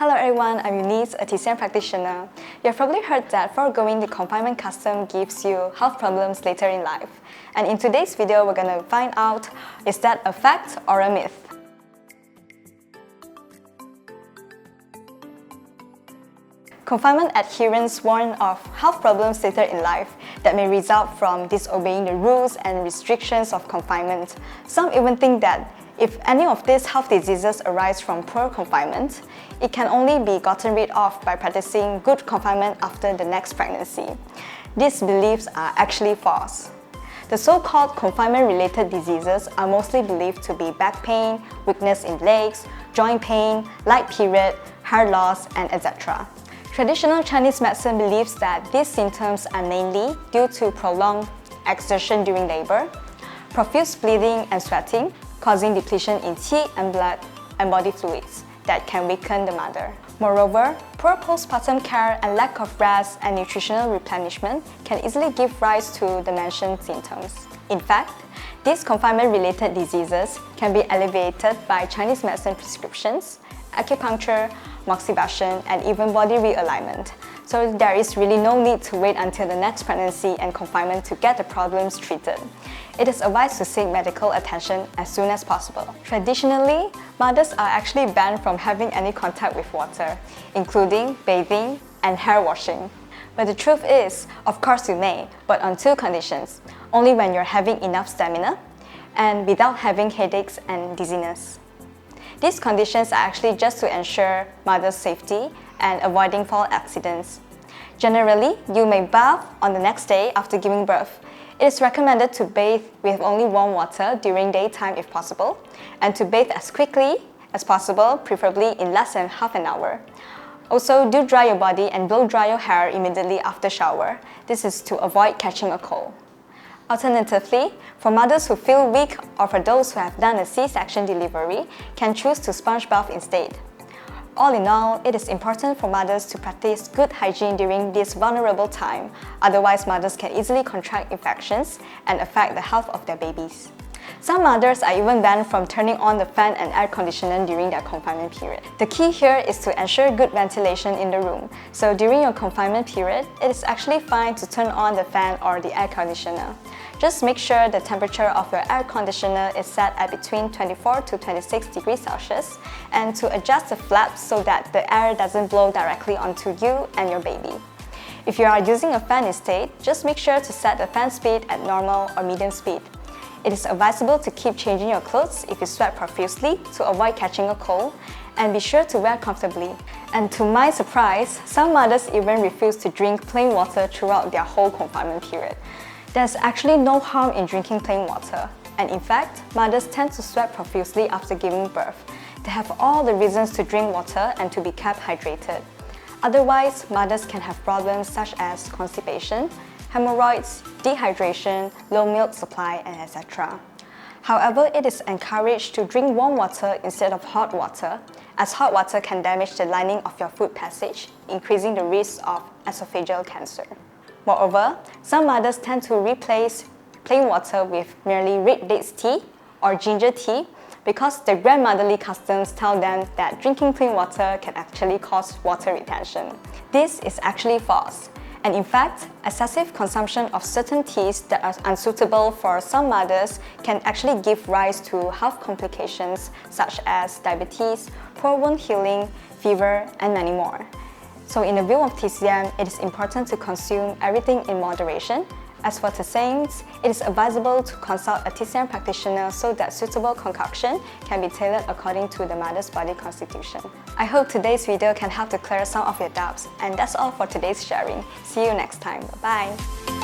Hello everyone, I'm Eunice, a TCM practitioner. You've probably heard that foregoing the confinement custom gives you health problems later in life. And in today's video, we're going to find out, is that a fact or a myth? Confinement adherents warn of health problems later in life that may result from disobeying the rules and restrictions of confinement. Some even think that if any of these health diseases arise from poor confinement, it can only be gotten rid of by practicing good confinement after the next pregnancy. These beliefs are actually false. The so-called confinement-related diseases are mostly believed to be back pain, weakness in legs, joint pain, light period, hair loss, and etc. Traditional Chinese medicine believes that these symptoms are mainly due to prolonged exertion during labor, profuse bleeding and sweating, causing depletion in qi and blood and body fluids that can weaken the mother. Moreover, poor postpartum care and lack of rest and nutritional replenishment can easily give rise to the mentioned symptoms. In fact, these confinement-related diseases can be alleviated by Chinese medicine prescriptions, acupuncture, moxibustion, and even body realignment. So there is really no need to wait until the next pregnancy and confinement to get the problems treated. It is advised to seek medical attention as soon as possible. Traditionally, mothers are actually banned from having any contact with water, including bathing and hair washing. But the truth is, of course you may, but on two conditions: only when you're having enough stamina and without having headaches and dizziness. These conditions are actually just to ensure mother's safety and avoiding fall accidents. Generally, you may bath on the next day after giving birth. It is recommended to bathe with only warm water during daytime if possible, and to bathe as quickly as possible, preferably in less than half an hour. Also, do dry your body and blow dry your hair immediately after shower. This is to avoid catching a cold. Alternatively, for mothers who feel weak or for those who have done a C-section delivery, can choose to sponge bath instead. All in all, it is important for mothers to practice good hygiene during this vulnerable time, otherwise mothers can easily contract infections and affect the health of their babies. Some mothers are even banned from turning on the fan and air conditioner during their confinement period. The key here is to ensure good ventilation in the room. So during your confinement period, it is actually fine to turn on the fan or the air conditioner. Just make sure the temperature of your air conditioner is set at between 24 to 26 degrees Celsius, and to adjust the flaps so that the air doesn't blow directly onto you and your baby. If you are using a fan instead, just make sure to set the fan speed at normal or medium speed. It is advisable to keep changing your clothes if you sweat profusely to avoid catching a cold, and be sure to wear comfortably. And to my surprise, some mothers even refuse to drink plain water throughout their whole confinement period. There's actually no harm in drinking plain water, and in fact, mothers tend to sweat profusely after giving birth. They have all the reasons to drink water and to be kept hydrated. Otherwise, mothers can have problems such as constipation, hemorrhoids, dehydration, low milk supply, and etc. However, it is encouraged to drink warm water instead of hot water, as hot water can damage the lining of your food passage, increasing the risk of esophageal cancer. Moreover, some mothers tend to replace plain water with merely red dates tea or ginger tea because their grandmotherly customs tell them that drinking plain water can actually cause water retention. This is actually false. And in fact, excessive consumption of certain teas that are unsuitable for some mothers can actually give rise to health complications such as diabetes, poor wound healing, fever, and many more. So in the view of TCM, it is important to consume everything in moderation. As for the sayings, it is advisable to consult a TCM practitioner so that suitable concoction can be tailored according to the mother's body constitution. I hope today's video can help to clear some of your doubts, and that's all for today's sharing. See you next time. Bye-bye.